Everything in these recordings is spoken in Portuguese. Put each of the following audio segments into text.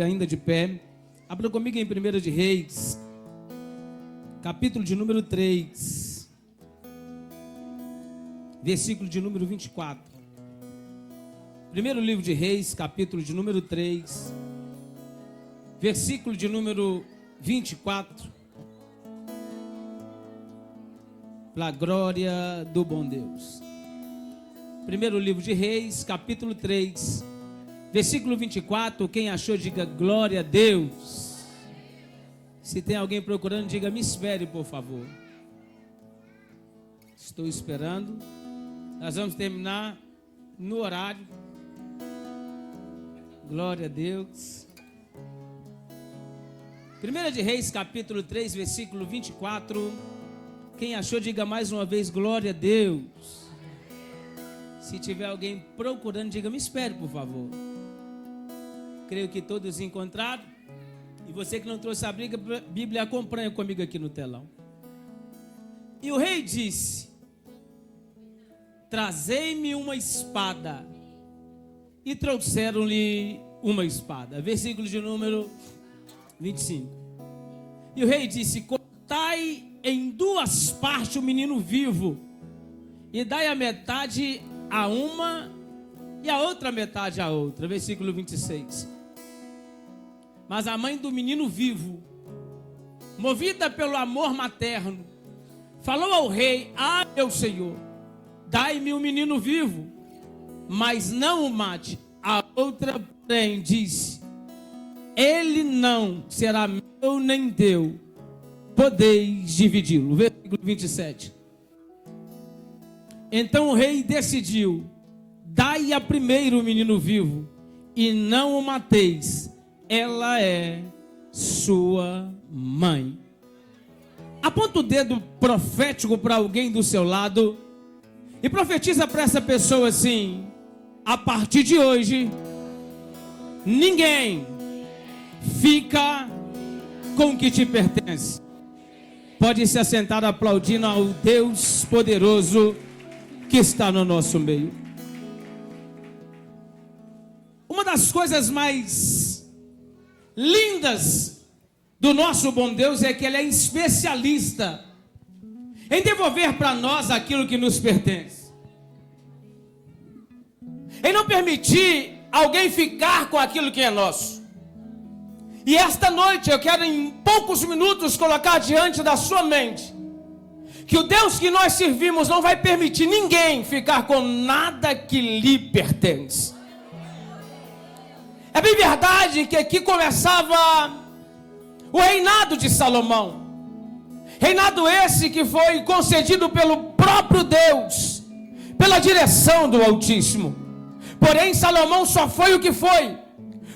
ainda de pé, abra comigo em 1 de Reis, capítulo de número 3, versículo de número 24. Primeiro livro de Reis, capítulo de número 3, versículo de número 24. Para a glória do bom Deus. Primeiro livro de Reis, capítulo 3, versículo 24. Quem achou, diga glória a Deus. Se tem alguém procurando, diga me espere, por favor. Estou esperando. Nós vamos terminar no horário. Glória a Deus. 1 de Reis, capítulo 3, versículo 24. Quem achou, diga mais uma vez glória a Deus. Se tiver alguém procurando, diga me espere, por favor. Creio que todos encontraram. E você que não trouxe a Bíblia, acompanha comigo aqui no telão. E o rei disse: trazei-me uma espada. E trouxeram-lhe uma espada. Versículo de número 25. E o rei disse: cortai em duas partes o menino vivo, e dai a metade a uma e a outra metade a outra. Versículo 26. Mas a mãe do menino vivo, movida pelo amor materno, falou ao rei: ah, meu senhor, dai-me o menino vivo, mas não o mate. A outra, porém, disse: ele não será meu nem teu, podeis dividi-lo. Versículo 27. Então o rei decidiu: dai a primeiro o menino vivo, e não o mateis, ela é sua mãe. Aponta o dedo profético para alguém do seu lado e profetiza para essa pessoa assim: a partir de hoje, ninguém fica com o que te pertence. Pode se assentar aplaudindo ao Deus poderoso que está no nosso meio. Uma das coisas mais lindas do nosso bom Deus é que Ele é especialista em devolver para nós aquilo que nos pertence, em não permitir alguém ficar com aquilo que é nosso. E esta noite eu quero em poucos minutos colocar diante da sua mente que o Deus que nós servimos não vai permitir ninguém ficar com nada que lhe pertence. É bem verdade que aqui começava o reinado de Salomão. Reinado esse que foi concedido pelo próprio Deus, pela direção do Altíssimo. Porém, Salomão só foi o que foi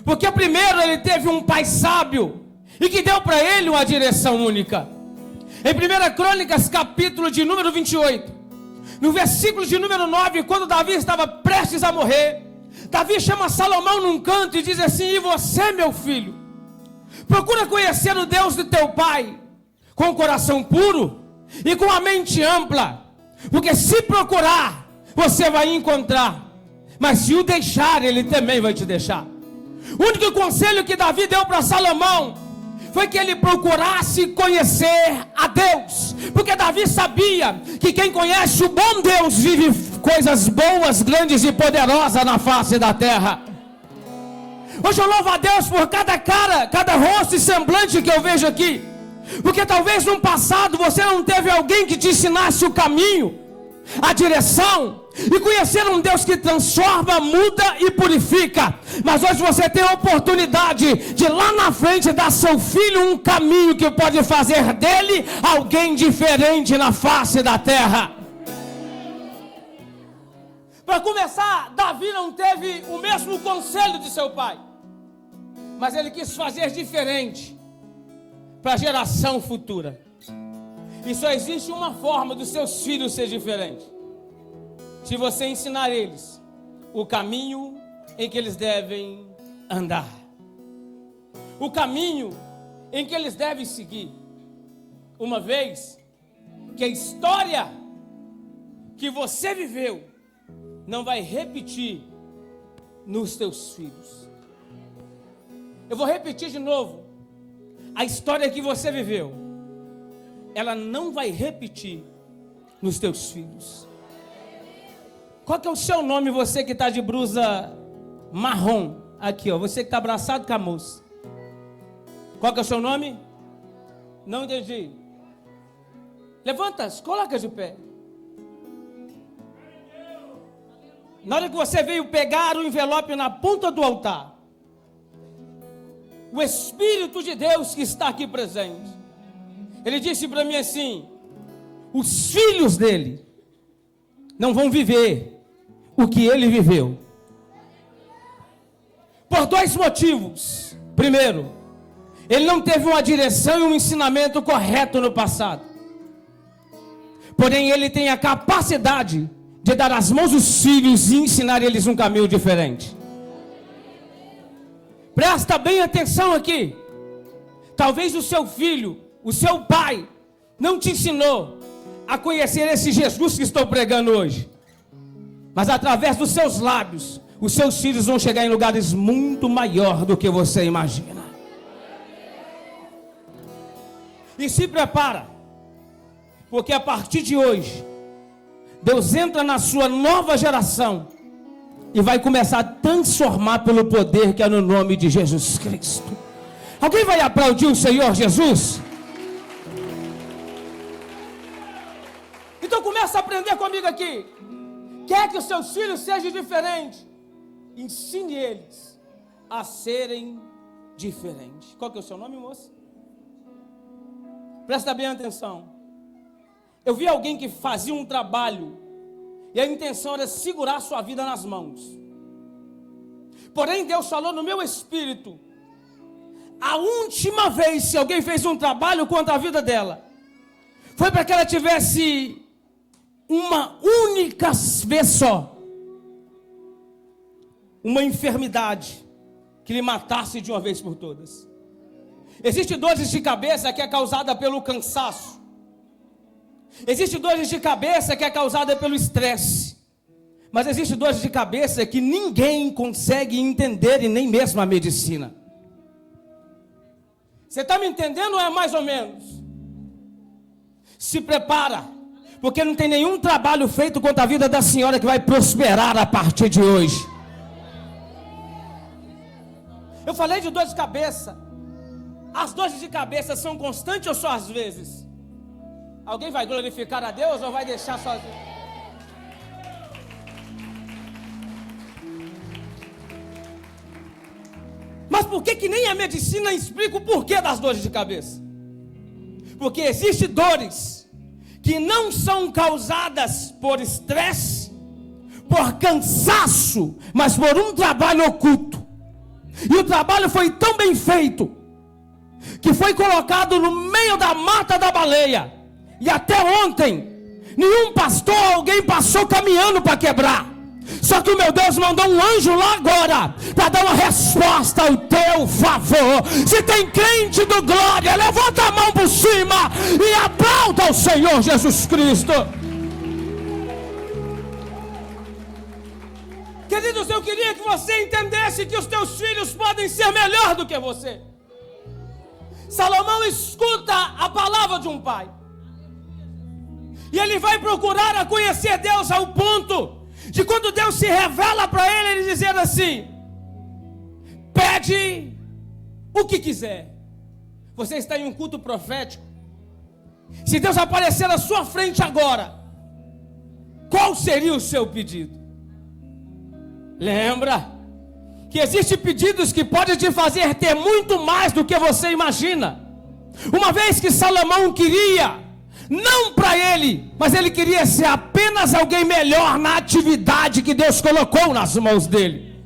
porque primeiro ele teve um pai sábio e que deu para ele uma direção única. Em 1 Crônicas, capítulo de número 28, no versículo de número 9, quando Davi estava prestes a morrer, Davi chama Salomão num canto e diz assim: e você, meu filho, procura conhecer o Deus do teu pai com o coração puro e com a mente ampla, porque se procurar, você vai encontrar, mas se o deixar, ele também vai te deixar. O único conselho que Davi deu para Salomão foi que ele procurasse conhecer a Deus, porque Davi sabia que quem conhece o bom Deus vive coisas boas, grandes e poderosas na face da terra. Hoje eu louvo a Deus por cada cara, cada rosto e semblante que eu vejo aqui, porque talvez no passado você não teve alguém que te ensinasse o caminho, a direção, e conhecer um Deus que transforma, muda e purifica. Mas hoje você tem a oportunidade de lá na frente dar ao seu filho um caminho que pode fazer dele alguém diferente na face da terra. Para começar, Davi não teve o mesmo conselho de seu pai, mas ele quis fazer diferente para a geração futura. E só existe uma forma dos seus filhos ser diferente: se você ensinar eles o caminho em que eles devem andar, o caminho em que eles devem seguir. Uma vez que a história que você viveu não vai repetir nos teus filhos. Eu vou repetir de novo. A história que você viveu, ela não vai repetir nos teus filhos. Qual que é o seu nome, você que está de blusa marrom? Aqui, ó, você que está abraçado com a moça. Qual que é o seu nome? Não entendi. Levanta, coloca de pé. Na hora que você veio pegar o envelope na ponta do altar, o Espírito de Deus que está aqui presente, ele disse para mim assim: os filhos dele não vão viver o que ele viveu. Por dois motivos. Primeiro, ele não teve uma direção e um ensinamento correto no passado. Porém, ele tem a capacidade de dar as mãos dos filhos e ensinar eles um caminho diferente. Presta bem atenção aqui. Talvez o seu filho, o seu pai, não te ensinou a conhecer esse Jesus que estou pregando hoje. Mas através dos seus lábios, os seus filhos vão chegar em lugares muito maior do que você imagina. E se prepara, porque a partir de hoje, Deus entra na sua nova geração e vai começar a transformar pelo poder que é no nome de Jesus Cristo. Alguém vai aplaudir o Senhor Jesus? Então começa a aprender comigo aqui. Quer que os seus filhos sejam diferentes? Ensine eles a serem diferentes. Qual que é o seu nome, moça? Presta bem atenção. Eu vi alguém que fazia um trabalho e a intenção era segurar a sua vida nas mãos. Porém, Deus falou no meu espírito: a última vez que alguém fez um trabalho contra a vida dela, foi para que ela tivesse uma única vez só uma enfermidade que lhe matasse de uma vez por todas. Existe dores de cabeça que é causada pelo cansaço. Existe dores de cabeça que é causada pelo estresse. Mas existe dores de cabeça que ninguém consegue entender, e nem mesmo a medicina. Você está me entendendo ou é mais ou menos? Se prepara, porque não tem nenhum trabalho feito contra a vida da senhora que vai prosperar a partir de hoje. Eu falei de dor de cabeça. As dores de cabeça são constantes ou só às vezes? Alguém vai glorificar a Deus ou vai deixar sozinho? Mas por que nem a medicina explica o porquê das dores de cabeça? Porque existem dores que não são causadas por estresse, por cansaço, mas por um trabalho oculto. E o trabalho foi tão bem feito que foi colocado no meio da mata da baleia. E até ontem, nenhum pastor, alguém passou caminhando para quebrar. Só que o meu Deus mandou um anjo lá agora, para dar uma resposta ao teu favor. Se tem crente do glória, levanta a mão por cima e aplauda ao Senhor Jesus Cristo. Queridos, eu queria que você entendesse que os teus filhos podem ser melhor do que você. Salomão escuta a palavra de um pai. E ele vai procurar a conhecer Deus ao ponto de quando Deus se revela para ele, ele dizer assim: pede o que quiser. Você está em um culto profético. Se Deus aparecer na sua frente agora, qual seria o seu pedido? Lembra que existem pedidos que podem te fazer ter muito mais do que você imagina. Uma vez que Salomão queria, não para ele, mas ele queria ser apenas alguém melhor na atividade que Deus colocou nas mãos dele.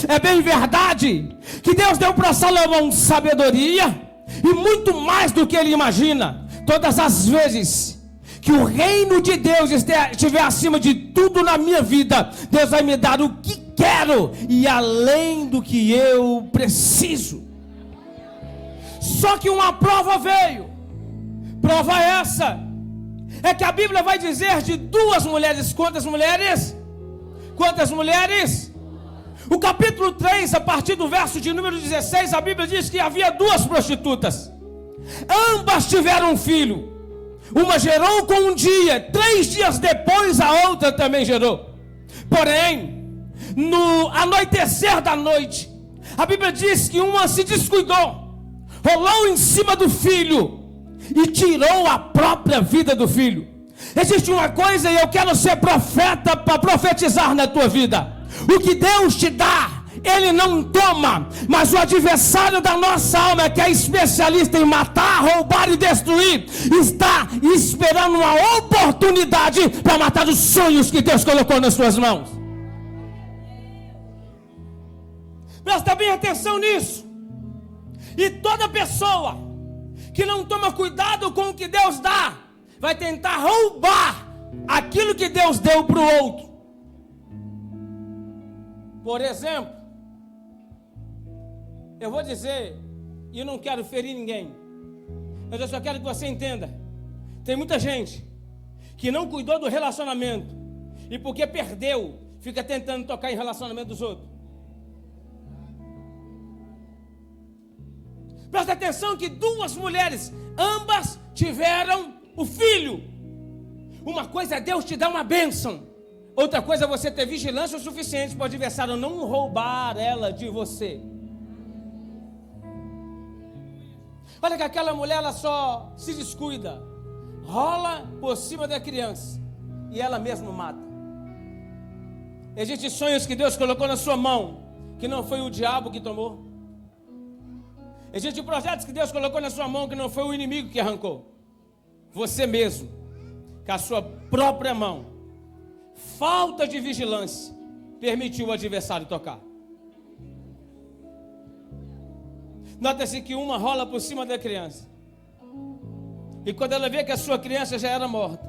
É bem verdade que Deus deu para Salomão sabedoria e muito mais do que ele imagina. Todas as vezes que o reino de Deus estiver acima de tudo na minha vida, Deus vai me dar o que quero e além do que eu preciso. Só que uma prova veio. Prova essa é que a Bíblia vai dizer de duas mulheres. Quantas mulheres? Quantas mulheres? O capítulo 3, a partir do verso de número 16, a Bíblia diz que havia duas prostitutas. Ambas tiveram um filho. Uma gerou com um dia, 3 dias depois a outra também gerou. Porém, no anoitecer da noite, a Bíblia diz que uma se descuidou, rolou em cima do filho e tirou a própria vida do filho. Existe uma coisa, e eu quero ser profeta para profetizar na tua vida. O que Deus te dá, Ele não toma, mas o adversário da nossa alma, que é especialista em matar, roubar e destruir, está esperando uma oportunidade para matar os sonhos que Deus colocou nas suas mãos. Presta bem atenção nisso. E toda pessoa que não toma cuidado com o que Deus dá, vai tentar roubar aquilo que Deus deu para o outro. Por exemplo, eu vou dizer, e eu não quero ferir ninguém, mas eu só quero que você entenda. Tem muita gente que não cuidou do relacionamento, e porque perdeu, fica tentando tocar em relacionamento dos outros. Presta atenção que 2 mulheres, ambas tiveram o filho. Uma coisa é Deus te dar uma bênção, outra coisa é você ter vigilância o suficiente para o adversário não roubar ela de você. Olha que aquela mulher, ela só se descuida, rola por cima da criança e ela mesma mata. Existem sonhos que Deus colocou na sua mão, que não foi o diabo que tomou. Existem projetos que Deus colocou na sua mão, que não foi o inimigo que arrancou. Você mesmo, com a sua própria mão, falta de vigilância, permitiu o adversário tocar. Nota-se que uma rola por cima da criança, e quando ela vê que a sua criança já era morta,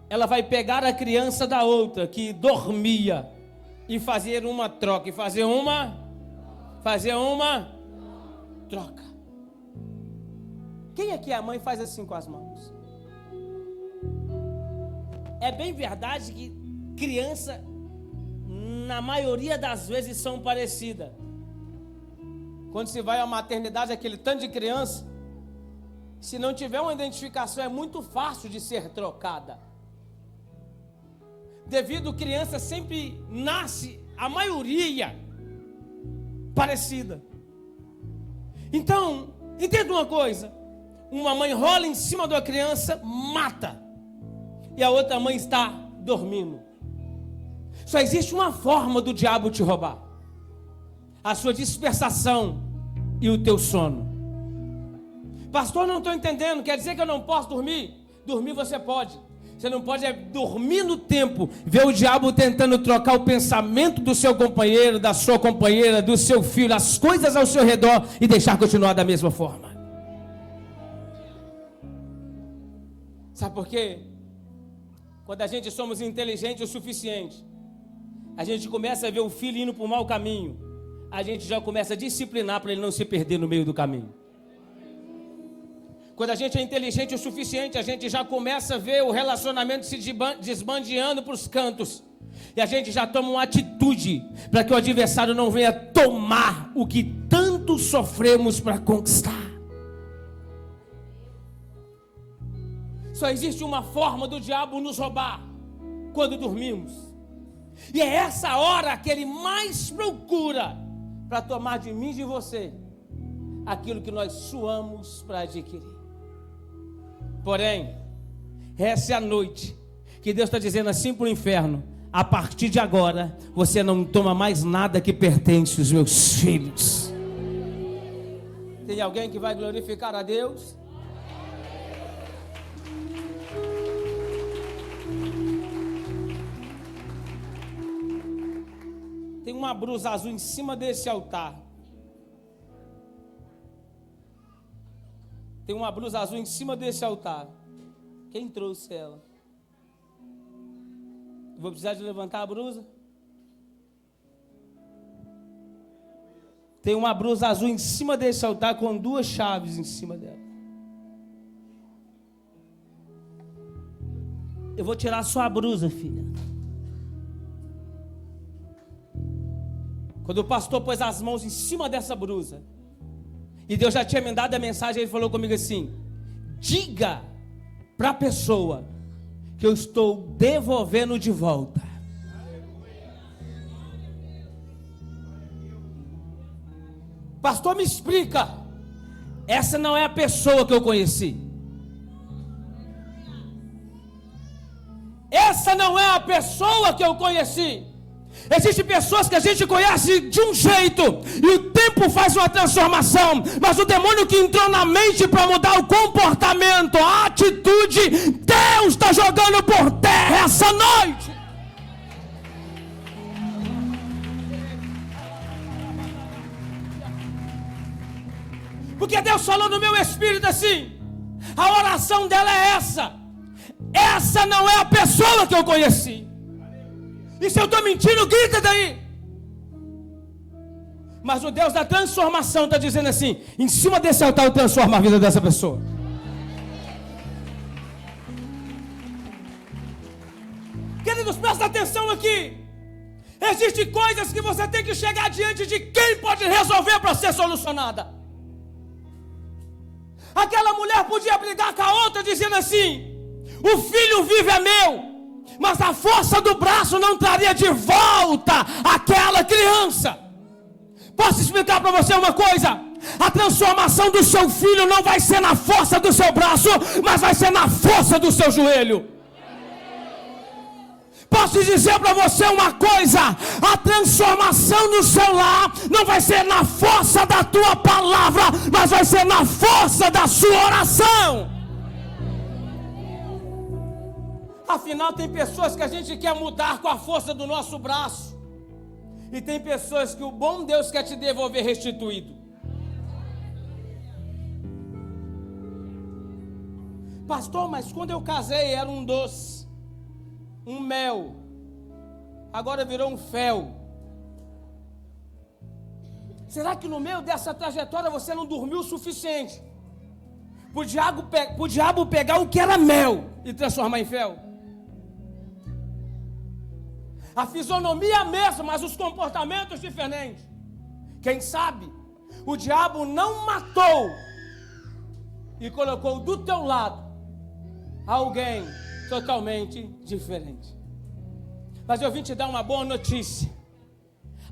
ela vai pegar a criança da outra que dormia e fazer uma troca, e fazer uma troca. Quem aqui é a mãe faz assim com as mãos? É bem verdade que criança, na maioria das vezes, são parecidas. Quando se vai à maternidade, aquele tanto de criança, se não tiver uma identificação, é muito fácil de ser trocada. Devido a criança sempre nasce, a maioria, parecida. Então, entenda uma coisa. Uma mãe rola em cima de uma criança, mata. E a outra mãe está dormindo. Só existe uma forma do diabo te roubar: a sua dispersação e o teu sono. Pastor, não estou entendendo. Quer dizer que eu não posso dormir? Dormir você pode. Você não pode dormir no tempo, ver o diabo tentando trocar o pensamento do seu companheiro, da sua companheira, do seu filho, as coisas ao seu redor, e deixar continuar da mesma forma. Sabe por quê? Quando a gente somos inteligentes o suficiente, a gente começa a ver o filho indo para o mau caminho, a gente já começa a disciplinar para ele não se perder no meio do caminho. Quando a gente é inteligente o suficiente, a gente já começa a ver o relacionamento se desbandeando para os cantos. E a gente já toma uma atitude para que o adversário não venha tomar o que tanto sofremos para conquistar. Só existe uma forma do diabo nos roubar: quando dormimos. E é essa hora que ele mais procura para tomar de mim e de você aquilo que nós suamos para adquirir. Porém, essa é a noite que Deus está dizendo assim para o inferno: a partir de agora, você não toma mais nada que pertence aos meus filhos. Tem alguém que vai glorificar a Deus? Tem uma blusa azul em cima desse altar. Tem uma blusa azul em cima desse altar. Quem trouxe ela? Vou precisar de levantar a blusa? Tem uma blusa azul em cima desse altar com 2 chaves em cima dela. Eu vou tirar só a blusa, filha. Quando o pastor pôs as mãos em cima dessa brusa, e Deus já tinha me dado a mensagem, ele falou comigo assim: diga para a pessoa que eu estou devolvendo de volta. Pastor, me explica. Essa não é a pessoa que eu conheci. Essa não é a pessoa que eu conheci. Existem pessoas que a gente conhece de um jeito, e o tempo faz uma transformação, mas o demônio que entrou na mente para mudar o comportamento, a atitude, Deus está jogando por terra essa noite. Porque Deus falou no meu espírito assim: a oração dela é essa. Essa não é a pessoa que eu conheci. E se eu estou mentindo, grita daí. Mas o Deus da transformação está dizendo assim: em cima desse altar eu transformo a vida dessa pessoa. Queridos, presta atenção aqui. Existem coisas que você tem que chegar diante de quem pode resolver para ser solucionada. Aquela mulher podia brigar com a outra dizendo assim: o filho vivo é meu, mas a força do braço não traria de volta aquela criança. Posso explicar para você uma coisa? A transformação do seu filho não vai ser na força do seu braço, mas vai ser na força do seu joelho. Posso dizer para você uma coisa: a transformação no seu lar não vai ser na força da tua palavra, mas vai ser na força da sua oração. Afinal, tem pessoas que a gente quer mudar com a força do nosso braço, e tem pessoas que o bom Deus quer te devolver restituído. Pastor, mas quando eu casei era um doce, um mel, agora virou um fel. Será que no meio dessa trajetória você não dormiu o suficiente para o diabo pegar o que era mel e transformar em fel? A fisionomia é a mesma, mas os comportamentos diferentes. Quem sabe o diabo não matou e colocou do teu lado alguém totalmente diferente. Mas eu vim te dar uma boa notícia.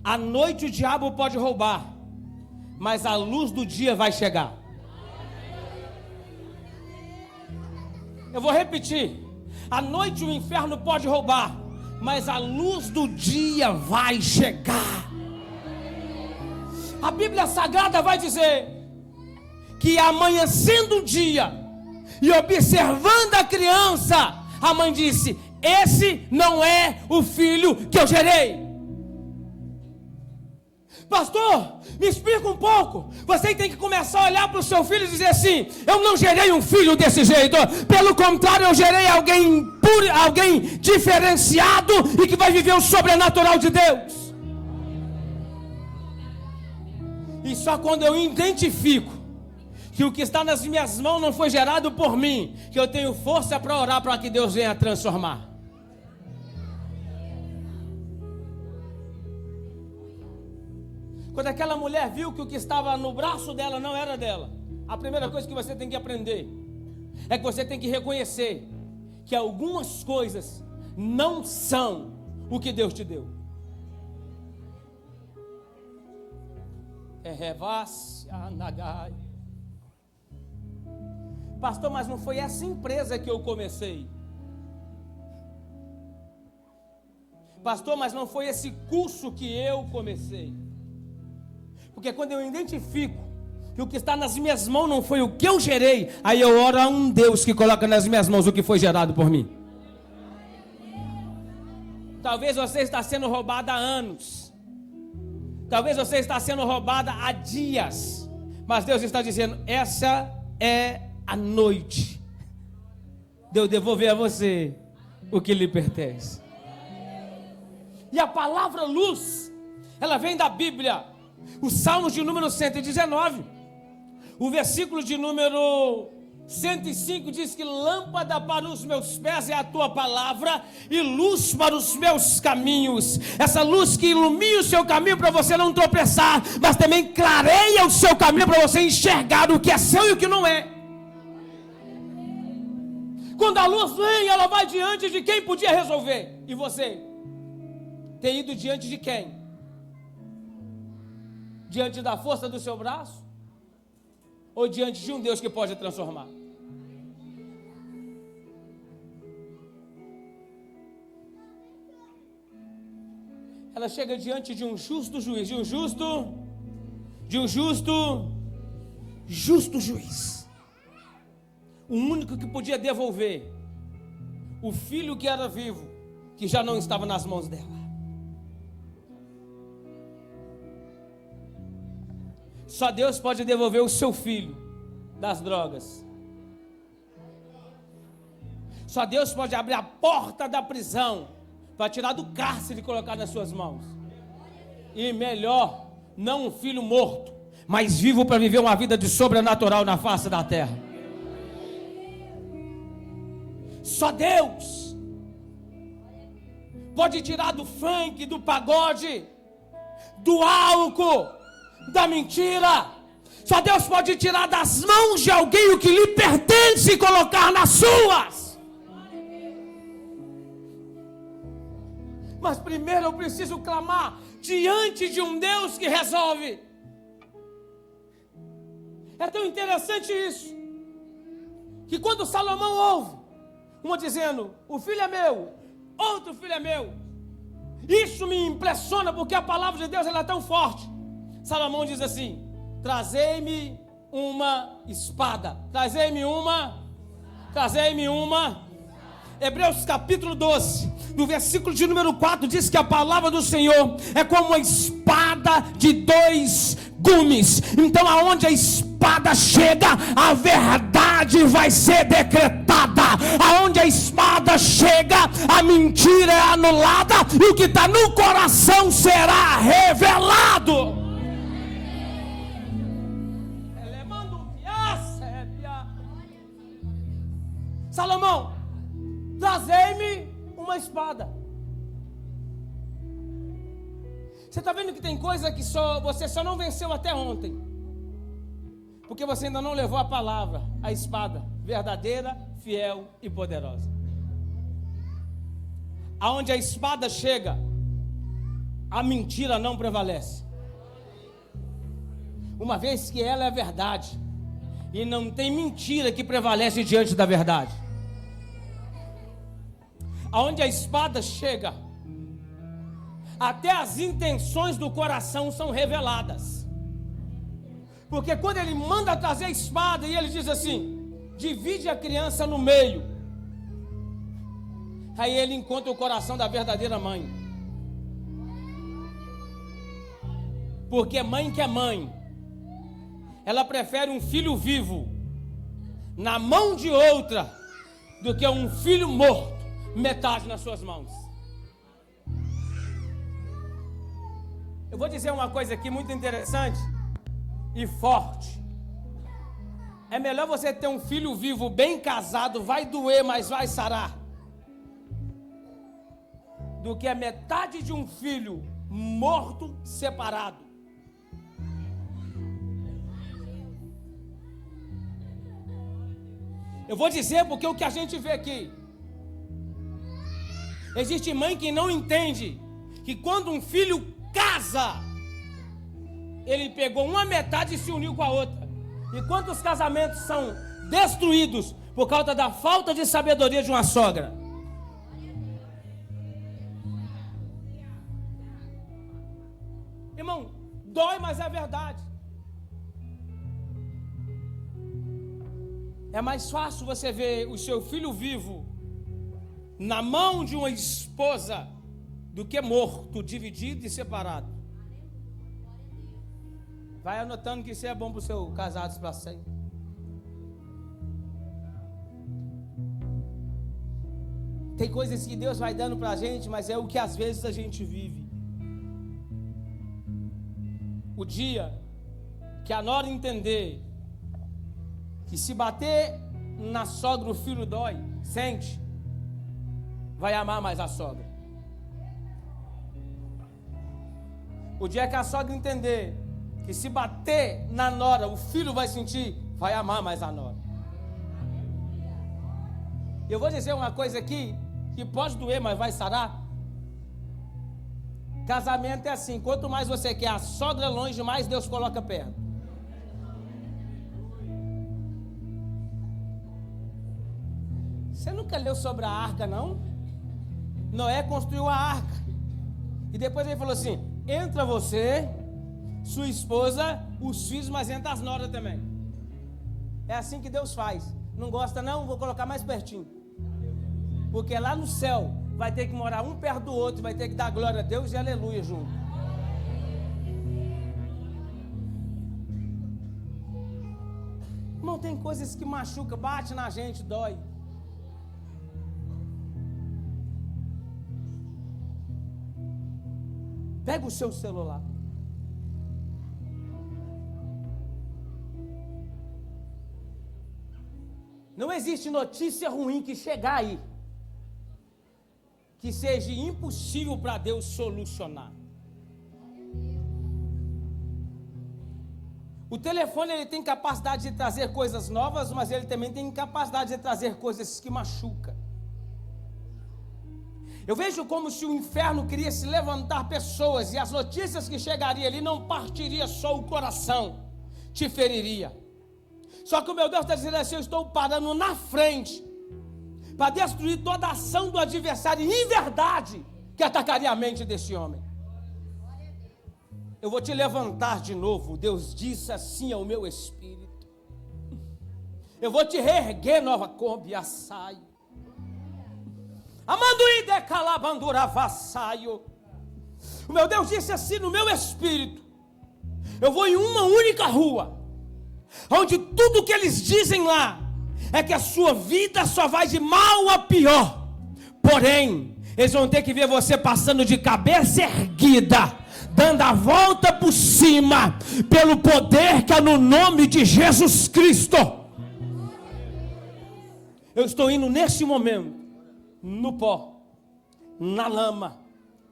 À noite o diabo pode roubar, mas a luz do dia vai chegar. Eu vou repetir: à noite o inferno pode roubar, mas a luz do dia vai chegar. A Bíblia Sagrada vai dizer que amanhecendo o dia e observando a criança, a mãe disse: esse não é o filho que eu gerei. Pastor, me explica um pouco. Você tem que começar a olhar para o seu filho e dizer assim: eu não gerei um filho desse jeito, pelo contrário, eu gerei alguém puro, alguém diferenciado e que vai viver o sobrenatural de Deus. E só quando eu identifico que o que está nas minhas mãos não foi gerado por mim, que eu tenho força para orar para que Deus venha transformar. Quando aquela mulher viu que o que estava no braço dela não era dela, a primeira coisa que você tem que aprender é que você tem que reconhecer que algumas coisas não são o que Deus te deu. Pastor, mas não foi essa empresa que eu comecei. Pastor, mas não foi esse curso que eu comecei. Porque quando eu identifico que o que está nas minhas mãos não foi o que eu gerei, aí eu oro a um Deus que coloca nas minhas mãos o que foi gerado por mim. Talvez você está sendo roubada há anos. Talvez você está sendo roubada há dias. Mas Deus está dizendo: essa é a noite de eu devolver a você o que lhe pertence. E a palavra luz, ela vem da Bíblia. O Salmo de número 119, o versículo de número 105 diz que lâmpada para os meus pés é a tua palavra e luz para os meus caminhos. Essa luz que ilumina o seu caminho para você não tropeçar, mas também clareia o seu caminho para você enxergar o que é seu e o que não é. Quando a luz vem, ela vai diante de quem podia resolver. E você tem ido diante de quem? Diante da força do seu braço? Ou diante de um Deus que pode transformar? Ela chega diante de um justo juiz, de um justo juiz. O único que podia devolver o filho que era vivo, que já não estava nas mãos dela. Só Deus pode devolver o seu filho das drogas. Só Deus pode abrir a porta da prisão para tirar do cárcere e colocar nas suas mãos. E melhor, não um filho morto, mas vivo para viver uma vida de sobrenatural na face da terra. Só Deus pode tirar do funk, do pagode, do álcool, da mentira. Só Deus pode tirar das mãos de alguém o que lhe pertence e colocar nas suas. Mas primeiro eu preciso clamar diante de um Deus que resolve. É tão interessante isso, que quando Salomão ouve uma dizendo, o filho é meu, outro filho é meu, isso me impressiona, porque a palavra de Deus ela é tão forte. Salomão diz assim, trazei-me uma espada, trazei-me uma. Hebreus capítulo 12, no versículo de número 4, diz que a palavra do Senhor é como uma espada de dois gumes. Então aonde a espada chega, a verdade vai ser decretada. Aonde a espada chega, a mentira é anulada e o que está no coração será revelado. Salomão, trazei-me uma espada. Você está vendo que tem coisa que você só não venceu até ontem, porque você ainda não levou a palavra, a espada verdadeira, fiel e poderosa. Aonde a espada chega, a mentira não prevalece, uma vez que ela é verdade, e não tem mentira que prevalece diante da verdade. Aonde a espada chega, até as intenções do coração são reveladas. Porque quando ele manda trazer a espada e ele diz assim, divide a criança no meio, aí ele encontra o coração da verdadeira mãe. Porque mãe que é mãe, ela prefere um filho vivo na mão de outra do que um filho morto, metade nas suas mãos. Eu vou dizer uma coisa aqui muito interessante e forte. É melhor você ter um filho vivo, bem casado, vai doer, mas vai sarar, do que a metade de um filho morto, separado. Eu vou dizer porque o que a gente vê aqui, existe mãe que não entende que quando um filho casa, ele pegou uma metade e se uniu com a outra. E quantos casamentos são destruídos por causa da falta de sabedoria de uma sogra? Irmão, dói, mas é verdade. É mais fácil você ver o seu filho vivo na mão de uma esposa do que morto, dividido e separado. Vai anotando que isso é bom para os seus casados para sempre. Tem coisas que Deus vai dando para a gente, mas é o que às vezes a gente vive. O dia que a Nora entender que se bater na sogra o filho dói, sente, vai amar mais a sogra. O dia que a sogra entender que se bater na nora, o filho vai sentir, vai amar mais a nora. Eu vou dizer uma coisa aqui, que pode doer, mas vai sarar. Casamento é assim, quanto mais você quer a sogra longe, mais Deus coloca perto. Você nunca leu sobre a arca, não? Noé construiu a arca. E depois ele falou assim, entra você, sua esposa, os filhos, mas entra as noras também. É assim que Deus faz. Não gosta não? Vou colocar mais pertinho. Porque lá no céu vai ter que morar um perto do outro, vai ter que dar glória a Deus e aleluia junto. Irmão, tem coisas que machuca, bate na gente, dói. Pega o seu celular. Não existe notícia ruim que chegar aí que seja impossível para Deus solucionar. O telefone ele tem capacidade de trazer coisas novas, mas ele também tem capacidade de trazer coisas que machucam. Eu vejo como se o inferno queria se levantar pessoas e as notícias que chegariam ali não partiria só o coração, te feriria. Só que o meu Deus está dizendo assim, eu estou parando na frente para destruir toda a ação do adversário em verdade que atacaria a mente desse homem. Eu vou te levantar de novo, Deus disse assim ao meu espírito. Eu vou te reerguer nova Kombi assaio. Amanduí de calabandura vassaio. O meu Deus disse assim no meu espírito. Eu vou em uma única rua, onde tudo que eles dizem lá é que a sua vida só vai de mal a pior. Porém, eles vão ter que ver você passando de cabeça erguida, dando a volta por cima, pelo poder que é no nome de Jesus Cristo. Eu estou indo nesse momento, no pó, na lama,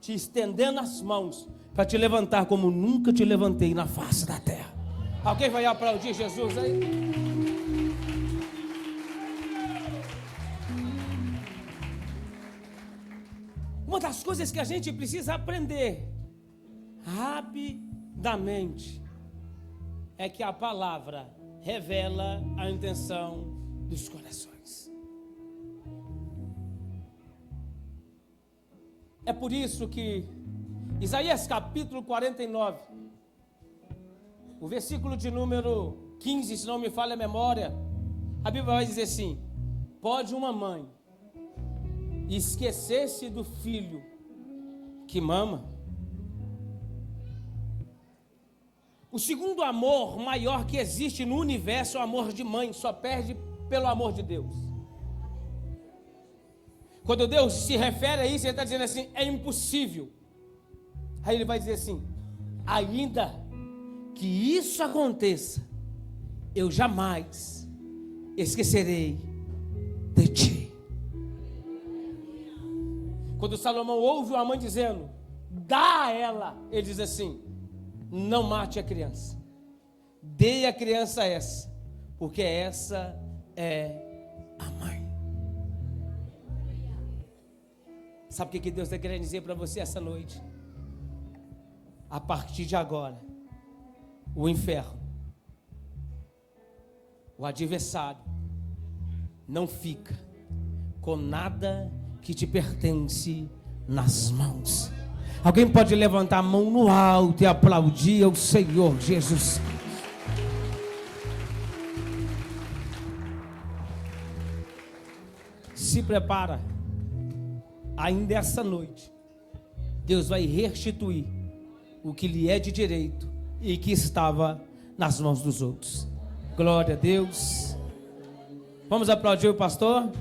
te estendendo as mãos, para te levantar como nunca te levantei na face da terra. Alguém vai aplaudir Jesus aí? Uma das coisas que a gente precisa aprender rapidamente é que a palavra revela a intenção dos corações. É por isso que Isaías capítulo 49, o versículo de número 15, se não me falha a memória, a Bíblia vai dizer assim: pode uma mãe esquecer-se do filho que mama? O segundo amor maior que existe no universo é o amor de mãe, só perde pelo amor de Deus. Quando Deus se refere a isso, Ele está dizendo assim, é impossível. Aí Ele vai dizer assim, ainda que isso aconteça, eu jamais esquecerei de ti. Quando Salomão ouve uma mãe dizendo, dá a ela, ele diz assim, não mate a criança, dê a criança essa, porque essa é a mãe. Sabe o que Deus está querendo dizer para você essa noite? A partir de agora, o inferno, o adversário, não fica com nada que te pertence nas mãos. Alguém pode levantar a mão no alto e aplaudir ao Senhor Jesus. Se prepara, ainda essa noite, Deus vai restituir o que lhe é de direito e que estava nas mãos dos outros. Glória a Deus. Vamos aplaudir o pastor?